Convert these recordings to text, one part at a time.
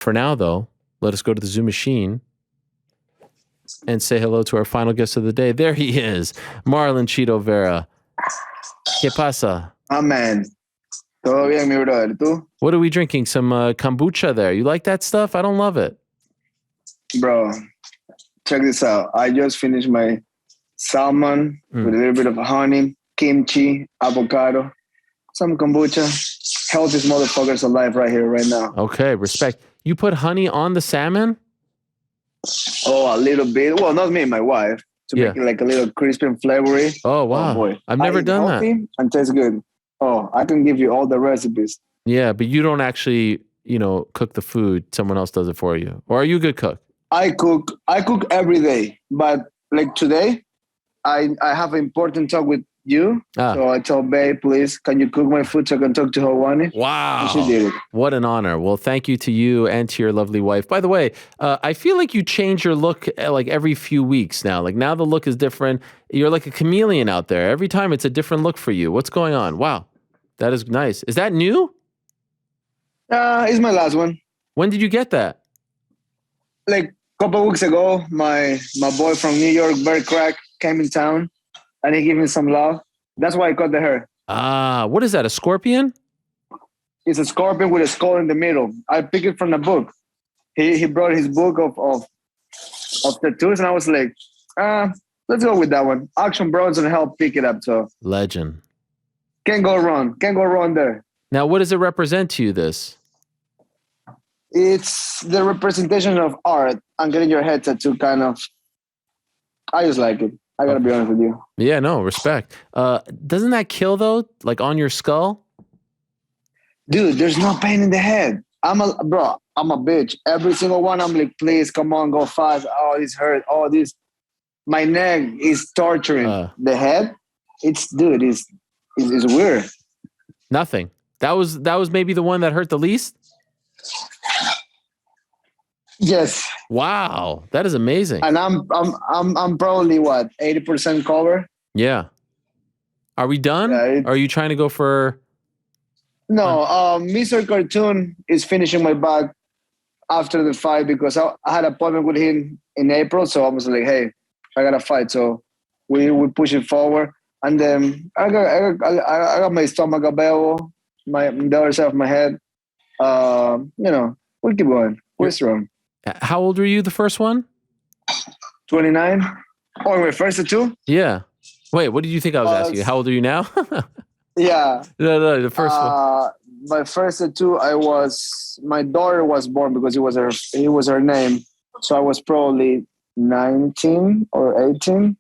For now, though, let us go to the Zoom machine and say hello to our final guest of the day. There he is, Marlon Cheeto Vera. ¿Qué pasa? Man. Todo bien, mi brother. ¿Tú? What are we drinking? Some kombucha there. You like that stuff? I don't love it. Bro, check this out. I just finished my salmon with a little bit of honey, kimchi, avocado, some kombucha. Healthiest motherfuckers alive right here, right now. Okay, respect. You put honey on the salmon? Oh, a little bit. Well, not me, my wife. To make it like a little crispy and flavory. Oh, wow. Oh, boy. I've never done that. And tastes good. Oh, I can give you all the recipes. Yeah, but you don't actually, cook the food. Someone else does it for you. Or are you a good cook? I cook every day. But like today, I have an important talk with you. So I told Babe, please, can you cook my food so I can talk to Helwani? Wow. And she did it. What an honor. Well, thank you to you and to your lovely wife. By the way, I feel like you change your look like every few weeks now. Like now the look is different. You're like a chameleon out there. Every time it's a different look for you. What's going on? Wow. That is nice. Is that new? It's my last one. When did you get that? Like a couple of weeks ago, my boy from New York, Bear Crack, came in town and he gave me some love. That's why I cut the hair. What is that? A scorpion? It's a scorpion with a skull in the middle. I picked it from the book. He brought his book of tattoos and I was like, let's go with that one. Action Bronson helped pick it up. So legend. Can't go wrong. Can't go wrong there. Now, what does it represent to you, this? It's the representation of art and getting your head tattooed, kind of. I just like it. I got to be honest with you. Yeah, no, respect. Doesn't that kill, though? Like on your skull? Dude, there's no pain in the head. I'm a bitch. Every single one, I'm like, please, come on, go fast. Oh, this hurt. Oh, this. My neck is torturing. The head, it's weird. Nothing. That was maybe the one that hurt the least? Yes. Wow, that is amazing. And I'm probably 80% covered. Yeah. Are we done? Yeah, are you trying to go for? No, Mr. Cartoon is finishing my back after the fight because I had an appointment with him in April. So I was like, hey, I got to fight. So we push it forward. And then I got my stomach available, the other side of my head. We keep going. We're strong. How old were you the first one? 29. Oh, my first tattoo? Yeah. Wait, what did you think I was asking you? How old are you now? Yeah. No, the first one. My first tattoo, my daughter was born because it was her name. So I was probably 19 or 18.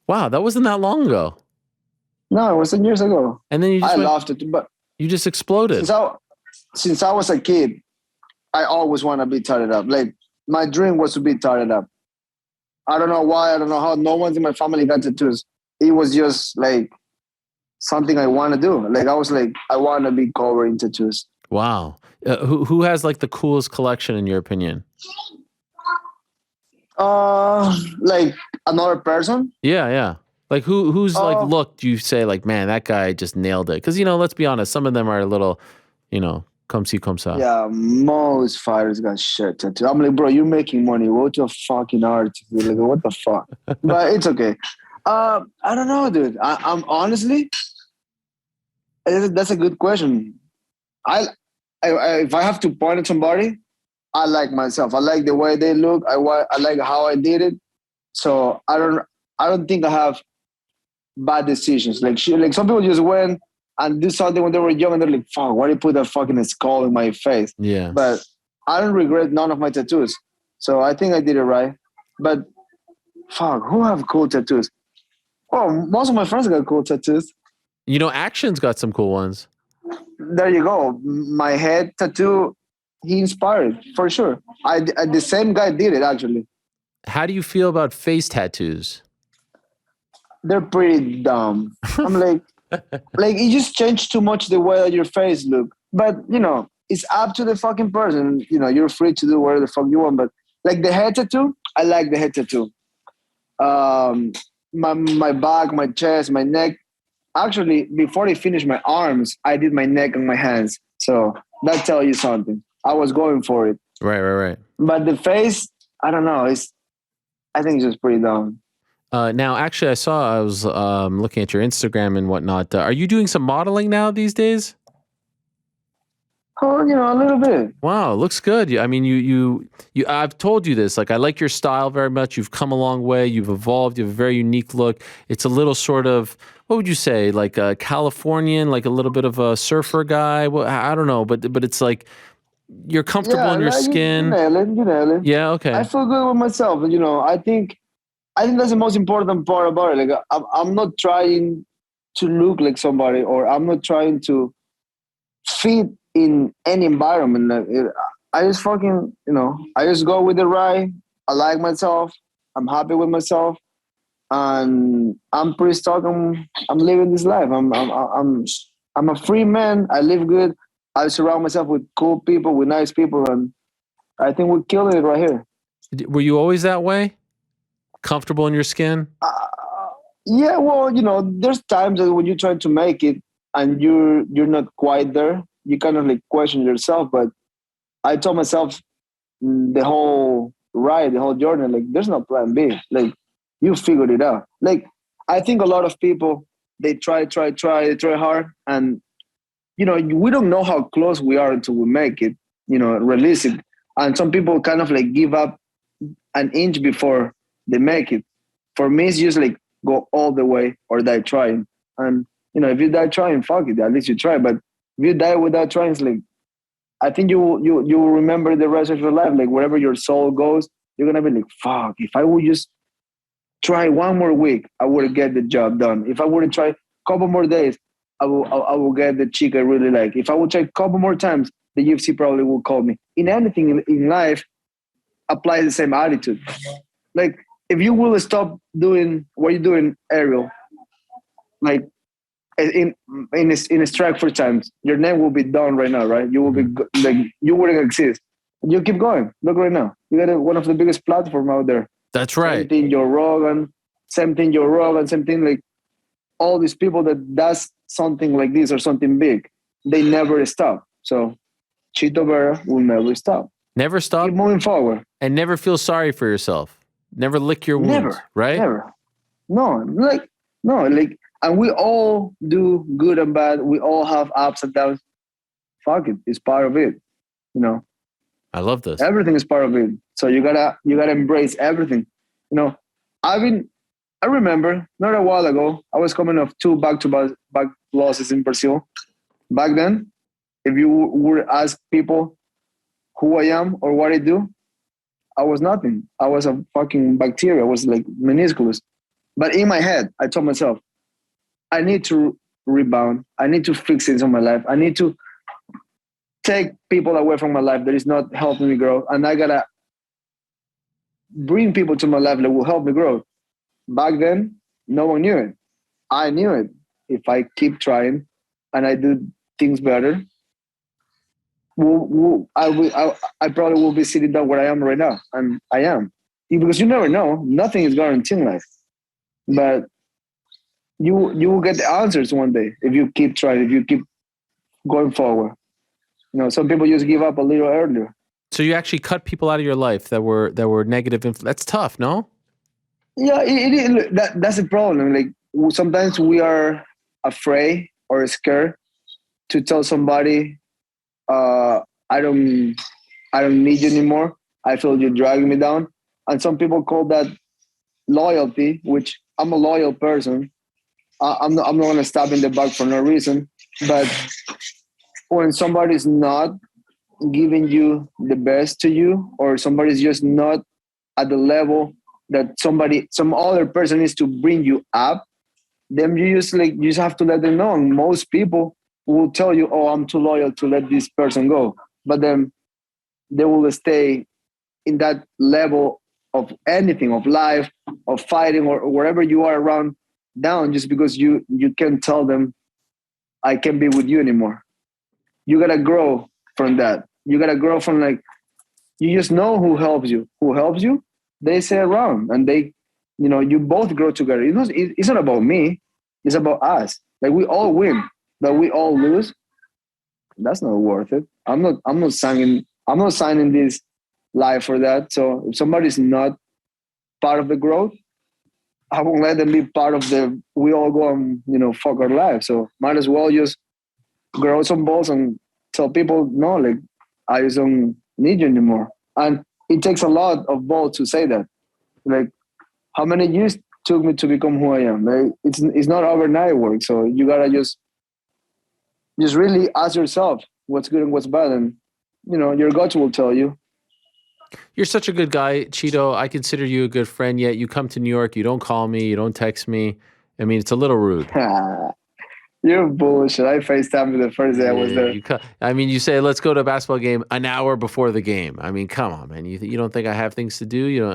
Wow, that wasn't that long ago. No, it was 10 years ago. And then you just I loved it, but you just exploded. Since I was a kid, I always want to be tatted up. Like my dream was to be tatted up. I don't know why. I don't know how. No one's in my family got tattoos. It was just like something I want to do. Like I was like, I want to be covered in tattoos. Wow. Who has like the coolest collection in your opinion? Like another person? Yeah. Like who's like look, do you say like, man, that guy just nailed it? Because let's be honest, some of them are a little, come see, come saw. Yeah, most fighters got shit tattoo. I'm like, bro, you're making money. Go to a fucking artist. Like, what the fuck? But it's okay. I don't know, dude. I'm honestly, that's a good question. If I have to point at somebody, I like myself. I like the way they look. I like how I did it. So I don't think I have bad decisions. Like some people just went and do something when they were young and they're like, fuck, why did you put that fucking skull in my face? Yeah. But I don't regret none of my tattoos. So I think I did it right. But fuck, who have cool tattoos? Oh, most of my friends got cool tattoos. Action's got some cool ones. There you go. My head tattoo, he inspired for sure. The same guy did it actually. How do you feel about face tattoos? They're pretty dumb. I'm like it just changed too much the way that your face look. But it's up to the fucking person. You're free to do whatever the fuck you want. But like the head tattoo, I like the head tattoo. My back, my chest, my neck. Actually, before I finished my arms, I did my neck and my hands. So that tells you something. I was going for it. Right. But the face, I don't know. I think it's just pretty dumb. Now, actually, I was looking at your Instagram and whatnot. Are you doing some modeling now these days? Oh, a little bit. Wow, looks good. I mean, you. I've told you this. Like, I like your style very much. You've come a long way. You've evolved. You have a very unique look. It's a little sort of, what would you say, like a Californian, like a little bit of a surfer guy. Well, I don't know, but it's like you're comfortable Yeah, in your like, you skin. nail it. You nail it. Yeah. I Okay. feel good with myself. I think that's the most important part about it. Like, I'm not trying to look like somebody, or I'm not trying to fit in any environment. I just fucking, I just go with the ride. I like myself. I'm happy with myself, and I'm pretty stoked. I'm living this life. I'm a free man. I live good. I surround myself with cool people, with nice people, and I think we're killing it right here. Were you always that way? Comfortable in your skin? Uh, yeah, well, there's times that when you're trying to make it and you're not quite there, you kind of like question yourself. But I told myself the whole ride, the whole journey, like there's no plan B. Like you figured it out. Like I think a lot of people they try hard, and we don't know how close we are until we make it. Release it, and some people kind of like give up an inch before they make it. For me, it's just like go all the way or die trying. And if you die trying, fuck it. At least you try. But if you die without trying, it's like I think you will remember the rest of your life. Like wherever your soul goes, you're gonna be like, fuck. If I would just try one more week, I would get the job done. If I would try a couple more days, I will get the chick I really like. If I would try a couple more times, the UFC probably will call me. In anything in life, apply the same attitude. Like if you will stop doing what you're doing, Ariel, like in a strike for times, your name will be done right now, right? You will be like you wouldn't exist. You keep going. Look right now. You got one of the biggest platform out there. That's right. Same thing Joe Rogan, same thing like all these people that does something like this or something big. They never stop. So Chito Vera will never stop. Never stop. Keep moving forward. And never feel sorry for yourself. Never lick your wounds, right? Never. No, and we all do good and bad. We all have ups and downs. Fuck it. It's part of it. I love this. Everything is part of it. So you gotta embrace everything. I remember not a while ago, I was coming off 2 back losses in Brazil. Back then, if you would ask people who I am or what I do, I was nothing. I was a fucking bacteria. I was like minusculous. But in my head, I told myself, I need to rebound. I need to fix things in my life. I need to take people away from my life that is not helping me grow. And I gotta bring people to my life that will help me grow. Back then, no one knew it. I knew it. If I keep trying and I do things better, I probably will be sitting down where I am right now. And I am. Because you never know. Nothing is guaranteed in life. But you will get the answers one day if you keep trying, if you keep going forward. Some people just give up a little earlier. So you actually cut people out of your life that were negative. That's tough, no? Yeah, that's the problem. Like sometimes we are afraid or scared to tell somebody, I don't need you anymore. I feel you're dragging me down. And some people call that loyalty, which I'm a loyal person. I'm not going to stab in the back for no reason. But when somebody's not giving you the best to you, or somebody's just not at the level that some other person is to bring you up, then you just have to let them know. And most people will tell you, oh, I'm too loyal to let this person go. But then they will stay in that level of anything, of life, of fighting, or wherever you are around down, just because you can't tell them, I can't be with you anymore. You got to grow from that. You got to grow from you just know who helps you. Who helps you, they stay around, and you both grow together. It's not about me. It's about us. Like we all win, but we all lose. That's not worth it. I'm not signing I'm not signing this life for that. So if somebody's not part of the growth, I won't let them be part of we all go and, fuck our lives. So might as well just grow some balls and tell people, no, like, I just don't need you anymore. And it takes a lot of balls to say that. Like, how many years took me to become who I am? Like, it's not overnight work. So you gotta just really ask yourself what's good and what's bad. And, your gut will tell you. You're such a good guy, Cheeto. I consider you a good friend, yet you come to New York, you don't call me, you don't text me. I mean, it's a little rude. You're bullshit. I FaceTimed you the first day I was there. You say, let's go to a basketball game an hour before the game. I mean, come on, man. You don't think I have things to do? You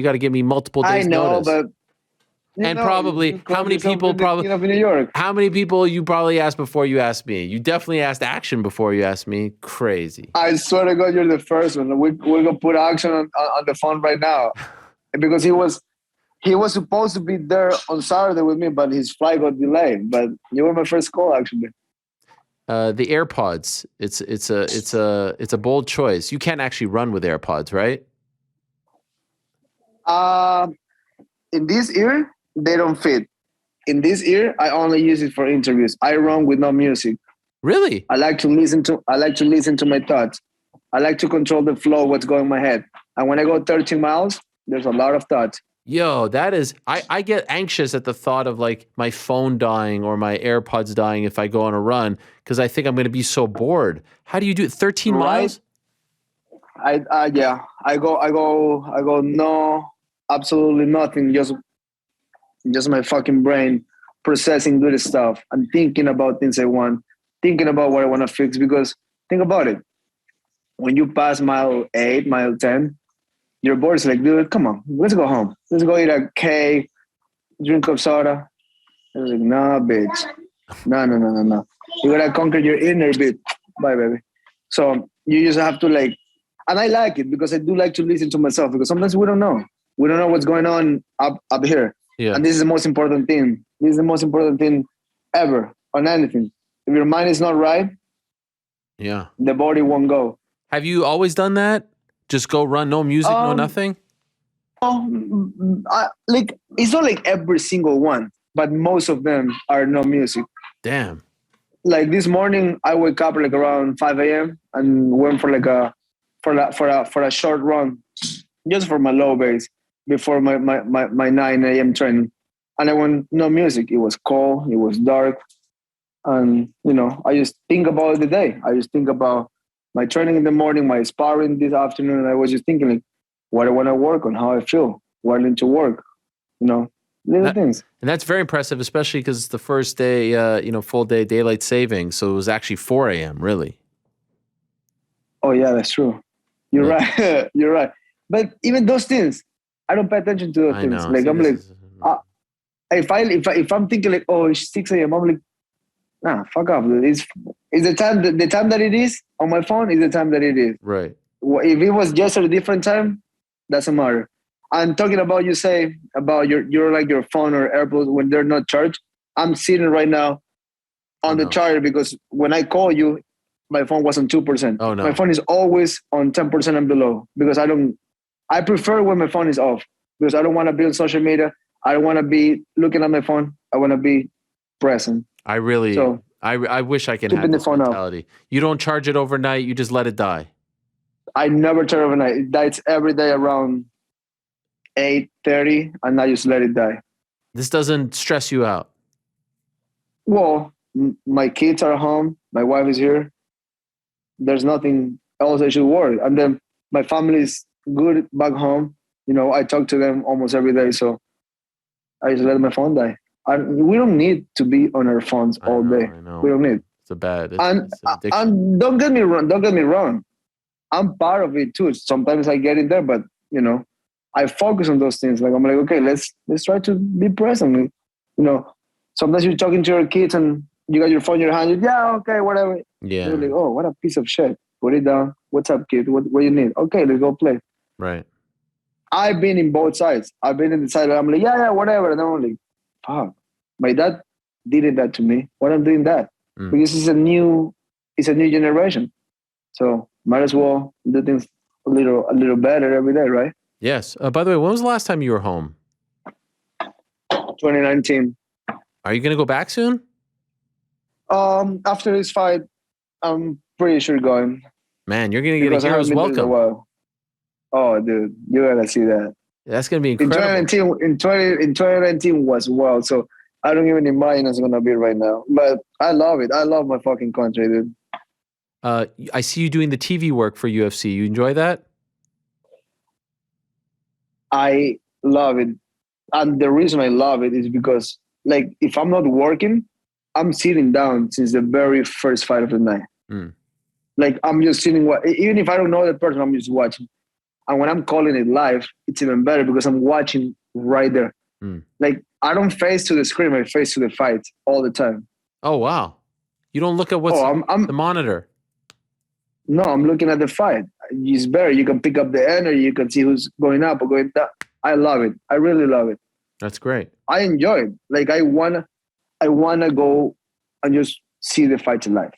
got to give me multiple days notice. But probably how many people in New York? How many people you probably asked before you asked me? You definitely asked Action before you asked me. Crazy. I swear to God, you're the first one. We're gonna put Action on the phone right now, because he was supposed to be there on Saturday with me, but his flight got delayed. But you were my first call, actually. The AirPods. It's a bold choice. You can't actually run with AirPods, right? In this ear, they don't fit. In this ear, I only use it for interviews. I run with no music. Really? I like to listen to my thoughts. I like to control the flow, what's going in my head. And when I go 13 miles, there's a lot of thoughts. Yo, that is, I get anxious at the thought of like my phone dying or my AirPods dying if I go on a run, because I think I'm going to be so bored. How do you do it? 13 miles? I go no, absolutely nothing. Just my fucking brain processing good stuff and thinking about things I want, thinking about what I want to fix. Because think about it. When you pass mile 8, mile 10, your body's like, dude, come on, let's go home. Let's go eat a cake, drink of soda. I was like, nah, bitch. No. You gotta conquer your inner bit. Bye, baby. So you just have to and I like it because I do like to listen to myself, because sometimes we don't know. We don't know what's going on up here. Yeah. And this is the most important thing. This is the most important thing ever on anything. If your mind is not right, yeah, the body won't go. Have you always done that? Just go run, no music, no nothing? It's not like every single one, but most of them are no music. Damn. Like this morning, I wake up like around 5 a.m. and went for a short run, just for my low base before my 9 a.m. training. And I went no music. It was cold. It was dark. And, I just think about the day. I just think about my training in the morning, my sparring this afternoon. And I was just thinking, what I want to work on, how I feel, what I need to work, little things. And that's very impressive, especially because it's the first day, full day daylight savings. So it was actually 4 a.m., really. Oh, yeah, that's true. You're right. You're right. But even those things, I don't pay attention to those things. Know. If I'm thinking it's 6 a.m., I'm like, nah, fuck off. It's the time that it is on my phone is the time that it is. Right. If it was just at a different time, doesn't matter. I'm talking about, you say about your phone or AirPods when they're not charged. I'm sitting right now on the charger, because when I call you, my phone was on 2%. Oh, no. My phone is always on 10% and below, because I prefer when my phone is off, because I don't want to be on social media. I don't want to be looking at my phone. I want to be present. I wish I could have this mentality. Off. You don't charge it overnight. You just let it die. I never charge overnight. It dies every day around 8:30, and I just let it die. This doesn't stress you out? Well, my kids are home. My wife is here. There's nothing else I should worry. And then my family is good back home. I talk to them almost every day, so I just let my phone die. And we don't need to be on our phones all day. I know. We don't need. It's a bad. It's addiction. And don't get me wrong. I'm part of it too. Sometimes I get in there, but I focus on those things. Like I'm like, okay, let's try to be present. Sometimes you're talking to your kids and you got your phone in your hand. Yeah, okay, whatever. Yeah. You're like, oh, what a piece of shit. Put it down. What's up, kid? What do you need? Okay, let's go play. Right. I've been in both sides. I've been in the side where I'm like, yeah, whatever. And I'm like, fuck. My dad did that to me. Why am I doing that? Because it's a new generation. So Might as well do things a little better every day, right? Yes. By the way, when was the last time you were home? 2019. Are you going to go back soon? After this fight, I'm pretty sure going Man, you're going to get a because I haven't hero's been there in a welcome. while. Oh, dude, you gotta see that. That's going to be In incredible. 2019, in 2019 was wild. So I don't even imagine it's gonna be right now. But I love it. I love my fucking country, dude. I see you doing the TV work for UFC. You enjoy that? I love it. And the reason I love it is because, like, if I'm not working, I'm sitting down since the very first fight of the night. Mm. Like, I'm just sitting, even if I don't know the person, I'm just watching. And when I'm calling it live, it's even better because I'm watching right there. Mm. Like, I don't face to the screen, I face to the fight all the time. Oh, wow. You don't look at what's the monitor. No, I'm looking at the fight. It's better. You can pick up the energy. You can see who's going up or going down. I love it. I really love it. That's great. I enjoy it. Like I wanna go and just see the fights live.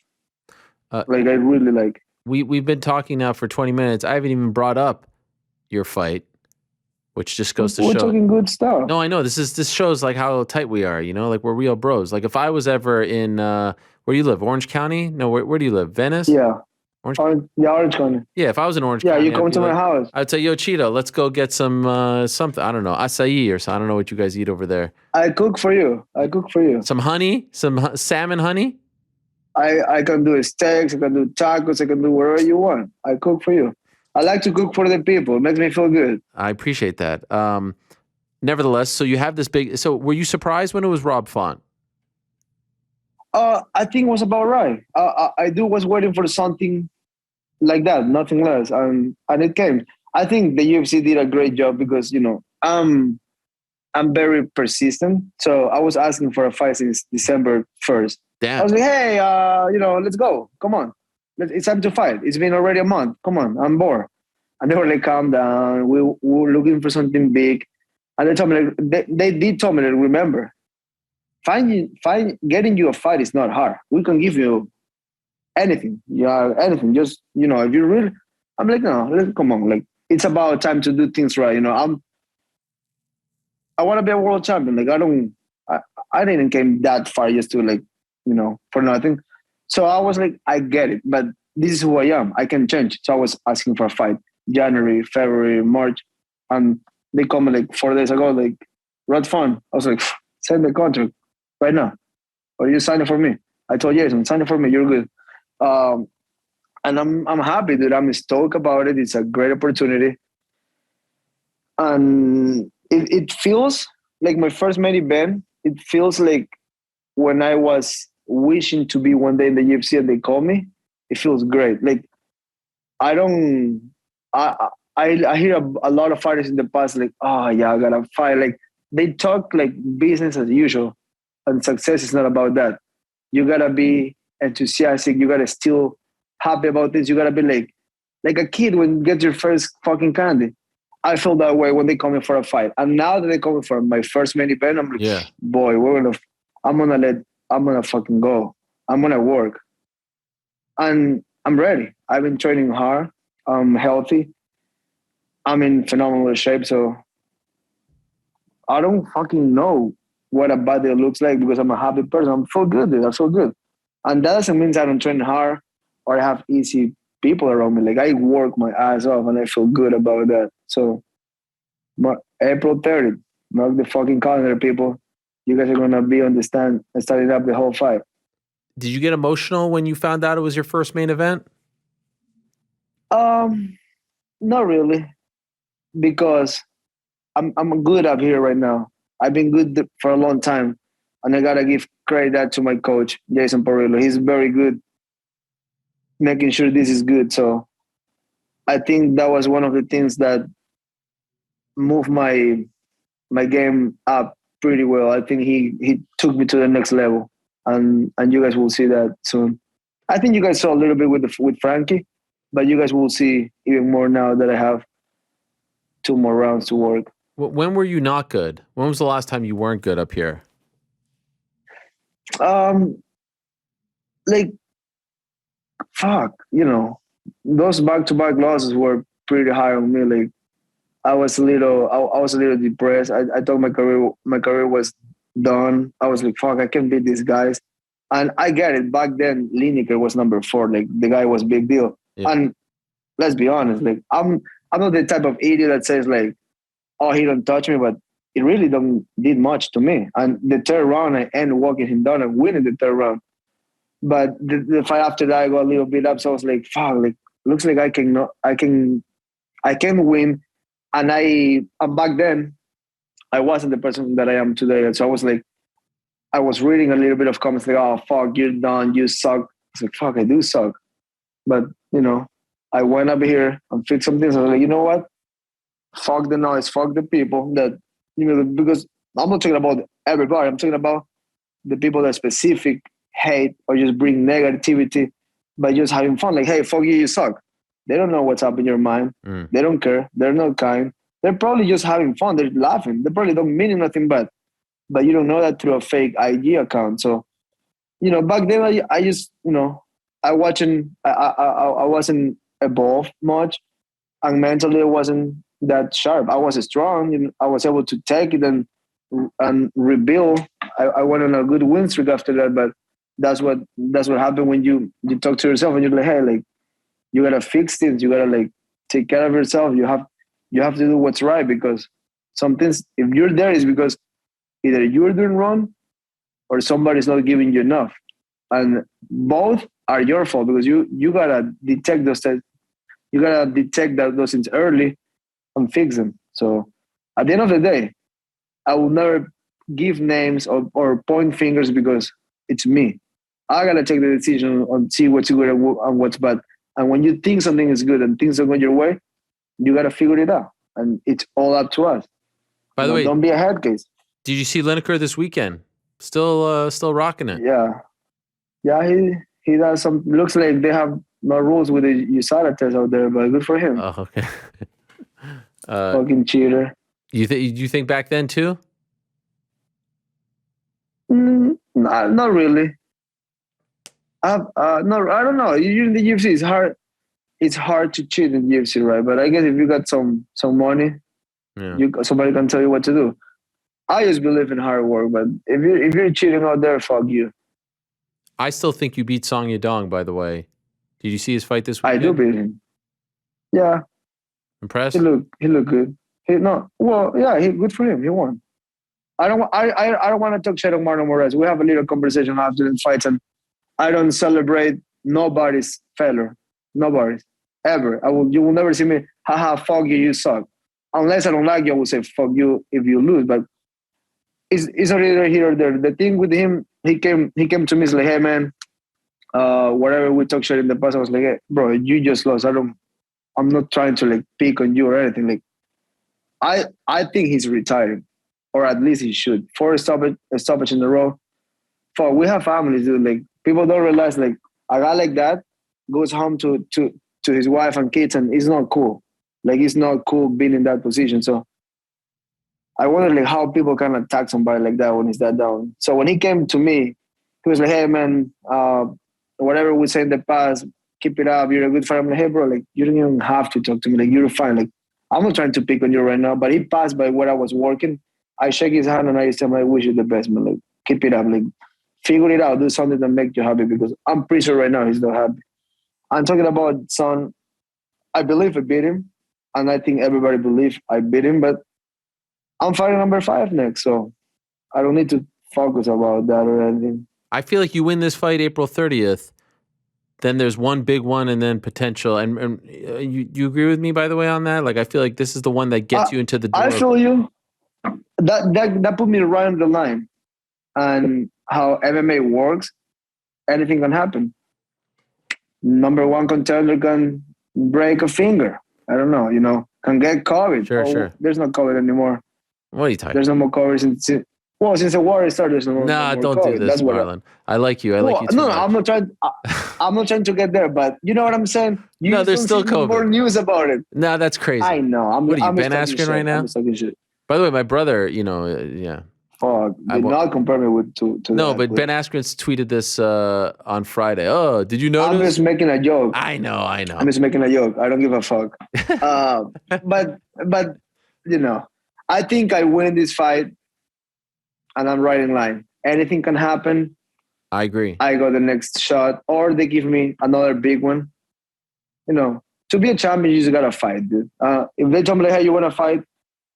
Like I really like. We've been talking now for 20 minutes. I haven't even brought up your fight, which just goes to show. We're talking good stuff. No, I know. This shows like how tight we are. You know, like we're real bros. Like if I was ever in where do you live? Orange County? No, where do you live? Venice? Yeah. Orange County. Yeah, if I was in Orange County, you come to my house. I'd say, yo, Cheeto, let's go get some something. I don't know, acai or something. I don't know what you guys eat over there. I cook for you. Some honey, some salmon honey. I can do steaks. I can do tacos. I can do whatever you want. I cook for you. I like to cook for the people. It makes me feel good. I appreciate that. Nevertheless, so you have this big. So were you surprised when it was Rob Font? I think it was about right. I was waiting for something like that, nothing less, and it came. I think the UFC did a great job because I'm very persistent. So I was asking for a fight since December 1st. Damn. I was like, hey, let's go. Come on, it's time to fight. It's been already a month. Come on, I'm bored. And they were like, calm down. We were looking for something big, and they told me they did tell me that remember, getting you a fight is not hard. We can give you anything, anything. Just if you really, I'm like, no, come on, like it's about time to do things right. I want to be a world champion. Like I didn't came that far just to for nothing. So I was like, I get it, but this is who I am. I can change. So I was asking for a fight January, February, March, and they called me like 4 days ago, like Rod Fun. I was like, send the contract right now, or you sign it for me. I told Jason, sign it for me. You're good. And I'm happy that I'm stoked about it. It's a great opportunity. And it feels like my first main event. It feels like when I was wishing to be one day in the UFC and they call me, it feels great. Like I hear a lot of fighters in the past like, oh yeah, I gotta fight. Like they talk like business as usual, and success is not about that. You gotta be enthusiastic. You gotta still happy about this. You gotta be like a kid when you get your first fucking candy. I feel that way when they call me for a fight. And now that they call me for my first main event, I'm like, yeah, boy, I'm gonna fucking go. I'm gonna work. And I'm ready. I've been training hard. I'm healthy. I'm in phenomenal shape. So I don't fucking know what a body looks like because I'm a happy person. I'm so good, dude. I feel good. And that doesn't mean I don't train hard or I have easy people around me. Like I work my ass off and I feel good about that. So April 30th, mark the fucking calendar, people. You guys are going to be on the stand and starting up the whole fight. Did you get emotional when you found out it was your first main event? Not really, because I'm good up here right now. I've been good for a long time, and I gotta give credit to my coach, Jason Porrillo. He's very good making sure this is good. So I think that was one of the things that moved my game up pretty well. I think he took me to the next level, and you guys will see that soon. I think you guys saw a little bit with Frankie, but you guys will see even more now that I have 2 more rounds to work. When were you not good? When was the last time you weren't good up here? Like, fuck, those back-to-back losses were pretty hard on me. Like I was a little, I was a little depressed. I thought my career was done. I was like, fuck, I can't beat these guys. And I get it. Back then, Lineker was number 4. Like the guy was big deal. Yeah. And let's be honest, like I'm not the type of idiot that says like, oh, he don't touch me, but it really don't did much to me. And the third round, I end walking him down and winning the third round. But the fight after that, I got a little bit up. So I was like, fuck, like looks like I can win. And back then, I wasn't the person that I am today. And so I was like, I was reading a little bit of comments like, oh, fuck, you're done, you suck. I was like, fuck, I do suck. But, I went up here and fixed some things. I was like, you know what? Fuck the noise, fuck the people that, because I'm not talking about everybody. I'm talking about the people that specific hate or just bring negativity by just having fun. Like, hey, fuck you, you suck. They don't know what's up in your mind. They don't care. They're not kind. They're probably just having fun. They're laughing. They probably don't mean nothing bad. But you don't know that through a fake IG account. So, back then I just, I wasn't evolved much, and mentally I wasn't that sharp. I was strong. I was able to take it and rebuild. I went on a good win streak after that. But that's what happened when you talk to yourself and you're like, hey, like you gotta fix things. You gotta like take care of yourself. You have to do what's right, because some things, if you're there, is because either you're doing wrong or somebody's not giving you enough, and both are your fault, because you gotta detect those things. You gotta detect those things early and fix them. So at the end of the day, I will never give names or point fingers, because it's me. I gotta take the decision on see what's good and what's bad. And when you think something is good and things are going your way, you gotta figure it out, and it's all up to us. By the way, don't be a head case. Did you see Lineker this weekend? Still rocking it. Yeah. He does some. Looks like they have no rules with the USADA test out there, but good for him. Oh, okay. Fucking cheater. You think back then too? Not really. No, I don't know. In the UFC, it's hard. It's hard to cheat in the UFC, right? But I guess if you got some money, somebody can tell you what to do. I just believe in hard work, but if you're cheating out there, fuck you. I still think you beat Song Yadong, by the way. Did you see his fight this weekend? I do beat him. Yeah. Impressed? He looked good. Good for him. He won. I don't want to talk shit on Marlon Vera. We have a little conversation after the fights, and I don't celebrate nobody's failure. Nobody's. Ever. You will never see me, haha, fuck you, you suck. Unless I don't like you, I will say fuck you if you lose. But it's not either here or there. The thing with him, he came to me, he's like, hey man, whatever we talk shit in the past, I was like, hey, bro, you just lost. I'm not trying to like pick on you or anything. Like I think he's retiring, or at least he should. 4 stoppage in a row. Fuck, we have families, dude. Like people don't realize, like a guy like that goes home to his wife and kids, and it's not cool. Like it's not cool being in that position. So I wonder like how people can attack somebody like that when he's that down. So when he came to me, he was like, hey man, whatever we said in the past, keep it up. You're a good fighter. I'm like, hey bro, like you don't even have to talk to me. Like you're fine. Like I'm not trying to pick on you right now, but he passed by where I was working. I shake his hand and I tell him, I wish you the best, man. Like keep it up. Like figure it out. Do something that makes you happy, because I'm pretty sure right now he's not happy. I'm talking about Son. I believe I beat him, and I think everybody believes I beat him, but I'm fighting number 5 next, so I don't need to focus about that or anything. I feel like you win this fight April 30th, then there's one big one and then potential. And you agree with me, by the way, on that? Like, I feel like this is the one that gets you into the door. I feel you. That put me right on the line. And how MMA works, anything can happen. Number 1 contender can break a finger. I don't know, can get COVID. Sure. There's no COVID anymore. What are you talking There's no more COVID since the war started. There's no more don't COVID. do this, That's Marlon. I like you. I like you too much. I'm not trying. I'm not trying to get there, but you know what I'm saying. No, there's still COVID. More news about it. No, that's crazy. I know. What are you, Ben Askren right now? I'm talking shit. By the way, my brother, yeah. Fuck. I Did won't. not compare me with to No, that. but Ben Askren's tweeted this on Friday. Oh, did you I'm notice? just making a joke. I know. I'm just making a joke. I don't give a fuck. But you know, I think I win this fight, and I'm right in line. Anything can happen. I agree. I go the next shot, or they give me another big one. You know, to be a champion, you just gotta fight, dude. If they tell me like, hey, you wanna fight?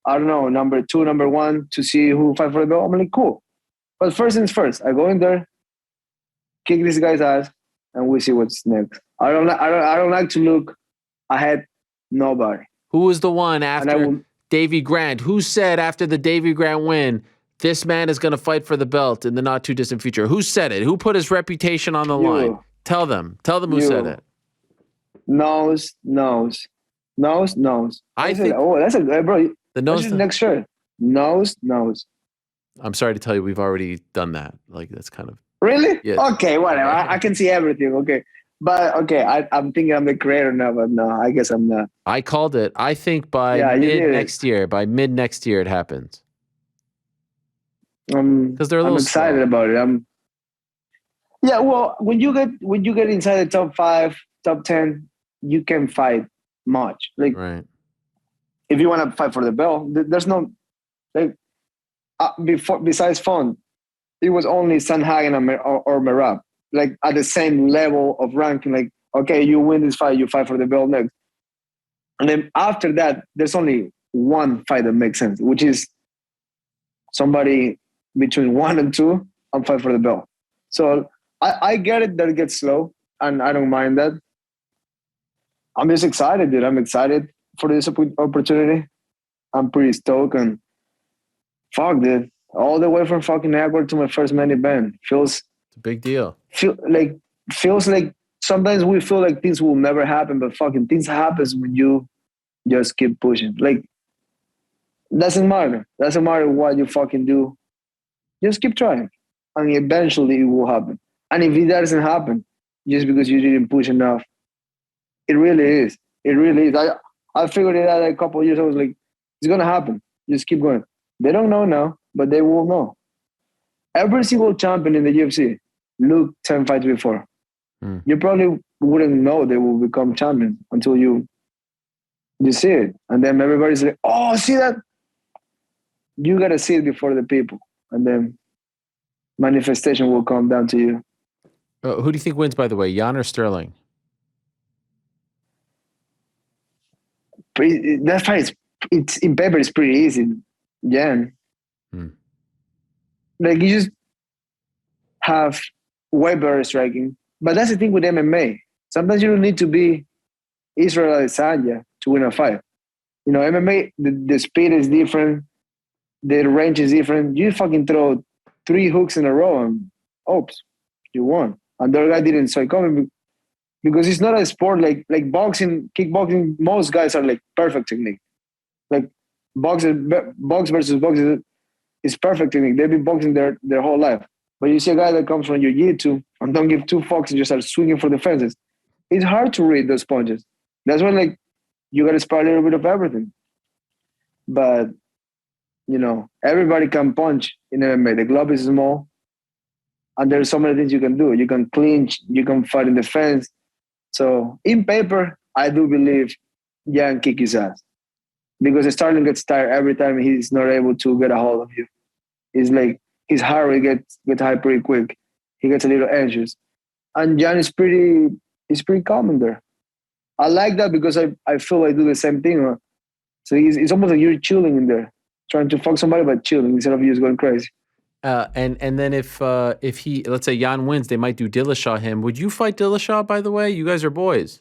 I don't know, number 2, number 1 to see who fight for the belt. I'm like, cool. But first things first, I go in there, kick this guy's ass, and we see what's next. I don't like to look ahead. Nobody. Who was the one after will, Davy Grant? Who said after the Davy Grant win, this man is going to fight for the belt in the not too distant future? Who said it? Who put his reputation on the line? Tell them who said it. Nose. I think. Oh, that's a good, bro. The nose. Next shirt. Nose. I'm sorry to tell you, we've already done that. Like, that's kind of. Really? Yeah. Okay, whatever. I can see everything. Okay. But okay, I'm thinking I'm the creator now, but no, I guess I'm not. I called it. I think by mid next year, it happens. Because they're a little excited slow. about it. Yeah, well, when you get inside the top 5, top 10, you can fight much. Like, right. If you want to fight for the belt, there's no like besides fun, it was only Sanhagen or Merab, like at the same level of ranking. Like, okay, you win this fight, you fight for the belt next, and then after that, there's only one fight that makes sense, which is somebody between 1 and 2 and fight for the belt. So I get it that it gets slow, and I don't mind that. I'm just excited, dude. I'm excited for this opportunity. I'm pretty stoked, and fuck, dude. All the way from fucking Ecuador to my first main event feels it's a big deal. Feels like sometimes we feel like things will never happen, but fucking things happens when you just keep pushing. Like, doesn't matter what you fucking do. Just keep trying, and eventually it will happen. And if it doesn't happen, just because you didn't push enough, it really is. It really is. I figured it out a couple of years. I was like, it's gonna happen. Just keep going. They don't know now, but they will know. Every single champion in the UFC looked 10 fights before. You probably wouldn't know they will become champions until you see it. And then everybody's like, oh, see that? You got to see it before the people. And then manifestation will come down to you. Who do you think wins, by the way, Jan or Sterling? That fight, it's in paper, it's pretty easy. Jan. Like, you just have way better striking. But that's the thing with MMA. Sometimes you don't need to be Israel Adesanya to win a fight. You know, MMA, the speed is different. The range is different. You fucking throw 3 hooks in a row and, oops, you won. And the other guy didn't saw it coming because it's not a sport like boxing, kickboxing. Most guys are like perfect technique. Like box versus box is perfect technique. They've been boxing their whole life. But you see a guy that comes from jiu-jitsu and don't give 2 fucks and just start swinging for the fences. It's hard to read those punches. That's why, like, you got to spar a little bit of everything. But, you know, everybody can punch in MMA. The glove is small. And there's so many things you can do. You can clinch. You can fight in defense. So, in paper, I do believe Jan kick his ass. Because Sterling gets tired every time he's not able to get a hold of you. It's like his heart rate gets high pretty quick. He gets a little anxious. And Jan is pretty calm in there. I like that because I feel I do the same thing. So it's almost like you're chilling in there, trying to fuck somebody but chilling instead of you just going crazy. And then if he, let's say Jan wins, they might do Dillashaw him. Would you fight Dillashaw, by the way? You guys are boys.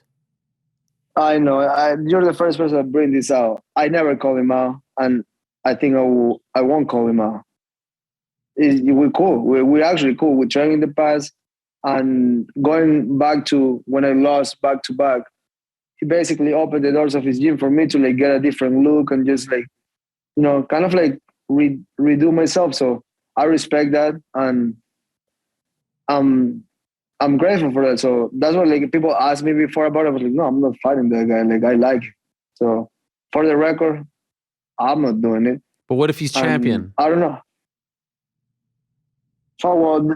I know. You're the first person to bring this out. I never call him out, and I think I won't call him out. We're cool. We're actually cool. We trained in the past, and going back to when I lost back to back, he basically opened the doors of his gym for me to like get a different look and just like, you know, kind of like redo myself. So I respect that, and I'm grateful for that. So that's what like people asked me before about it. I was like, no, I'm not fighting that guy. Like, I like him. So for the record, I'm not doing it. But what if he's champion? I don't know. well,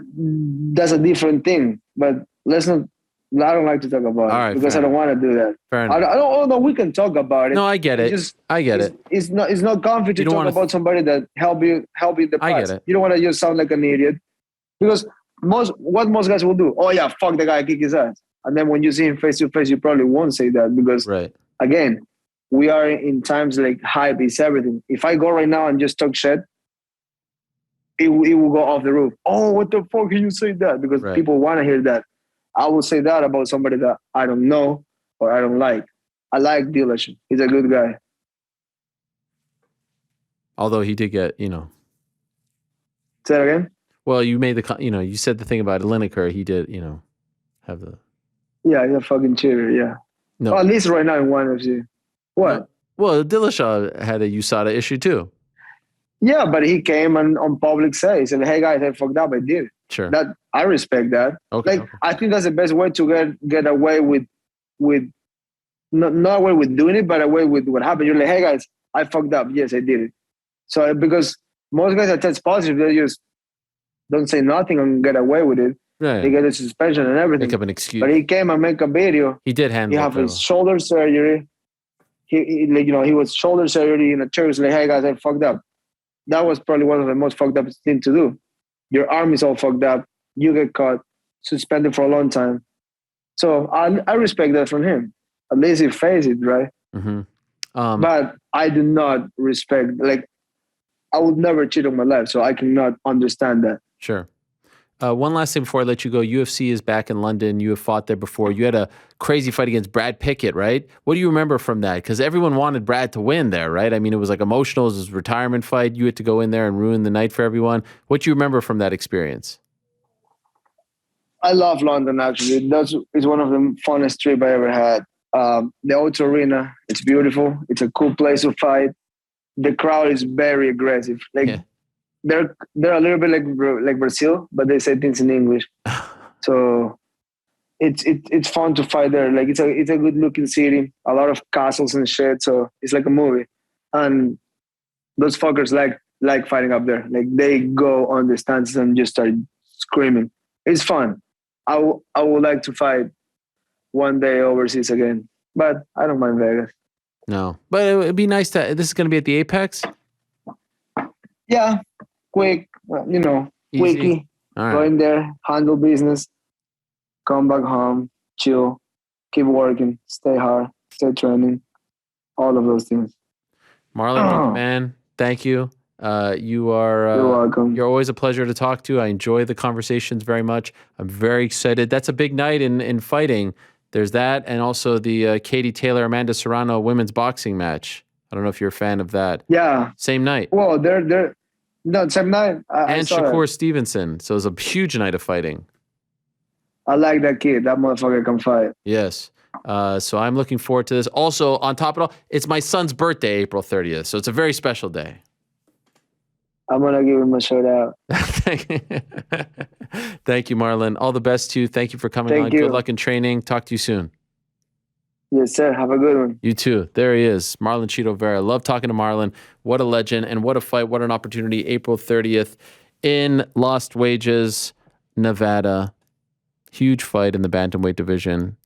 that's a different thing. But let's not. I don't like to talk about All it right, because I fair don't want to do that. Fair I enough. don't. Although we can talk about it. No, I get It's it. just. I get it. It's not. It's not comfy to You don't talk wanna about somebody that helped you in the I get past. it. You don't want to just sound like an idiot because most guys will do. Oh yeah, fuck the guy, kick his ass. And then when you see him face to face, you probably won't say that because Right. again, we are in times like hype is everything. If I go right now and just talk shit, it will go off the roof. Oh, what the fuck can you say that? Because Right. people want to hear that. I will say that about somebody that I don't know or I don't like. I like Dillashaw. He's a good guy. Although he did get, Say that again? well, you made you said the thing about Lineker. He did, have the Yeah, he's a fucking cheater, yeah. no. Well, at least right now in one FC. What? No. Well, Dillashaw had a USADA issue too. Yeah, but he came and on public say, he said, hey guys, I fucked up, I did it. Sure. That I respect that. Okay. Like I think that's the best way to get away with not away with doing it, but away with what happened. You're like, hey guys, I fucked up. Yes, I did it. So because most guys that test positive, they just don't say nothing and get away with it. Right. They get a suspension and everything. Make up an excuse. But he came and make a video. He did He handle have it. his shoulder surgery. He was shoulder surgery in a church. Like, hey guys, I fucked up. That was probably one of the most fucked up things to do. Your arm is all fucked up. You get caught, suspended for a long time. So I respect that from him. At least he faced it, right? Mm-hmm. But I do not respect, like, I would never cheat on my life. So I cannot understand that. Sure. One last thing before I let you go. UFC is back in London. You have fought there before. You had a crazy fight against Brad Pickett, right? What do you remember from that? Because everyone wanted Brad to win there, right? I mean, it was like emotional. It was his retirement fight. You had to go in there and ruin the night for everyone. What do you remember from that experience? I love London, actually. It's one of the funnest trips I ever had. The O2 Arena, it's beautiful. It's a cool place to fight. The crowd is very aggressive. Like, Yeah. they're a little bit like Brazil, but they say things in English. So it's fun to fight there. Like it's a good looking city, a lot of castles and shit. So it's like a movie, and those fuckers like fighting up there. Like they go on the stands and just start screaming. It's fun. I would like to fight one day overseas again, but I don't mind Vegas. No, but it'd be nice to. This is going to be at the Apex. Yeah, quick, Easy. quickie. All Go right. in there, handle business, come back home, chill, keep working, stay hard, stay training, all of those things. Marlon, man, thank you. You are. You're welcome. You're always a pleasure to talk to. I enjoy the conversations very much. I'm very excited. That's a big night in fighting. There's that, and also the Katie Taylor Amanda Serrano women's boxing match. I don't know if you're a fan of that. Yeah. Same night. Well, they're no same night. I And saw Shakur that. Stevenson. So it's a huge night of fighting. I like that kid. That motherfucker can fight. Yes. So I'm looking forward to this. Also, on top of it all, it's my son's birthday, April 30th. So it's a very special day. I'm gonna give him a shout out. Thank you, Marlon. All the best to you. Thank you for coming Thank on. you. Good luck in training. Talk to you soon. Yes, sir. Have a good one. You too. There he is, Marlon Cheeto Vera. Love talking to Marlon. What a legend and what a fight. What an opportunity. April 30th in Lost Wages, Nevada. Huge fight in the bantamweight division.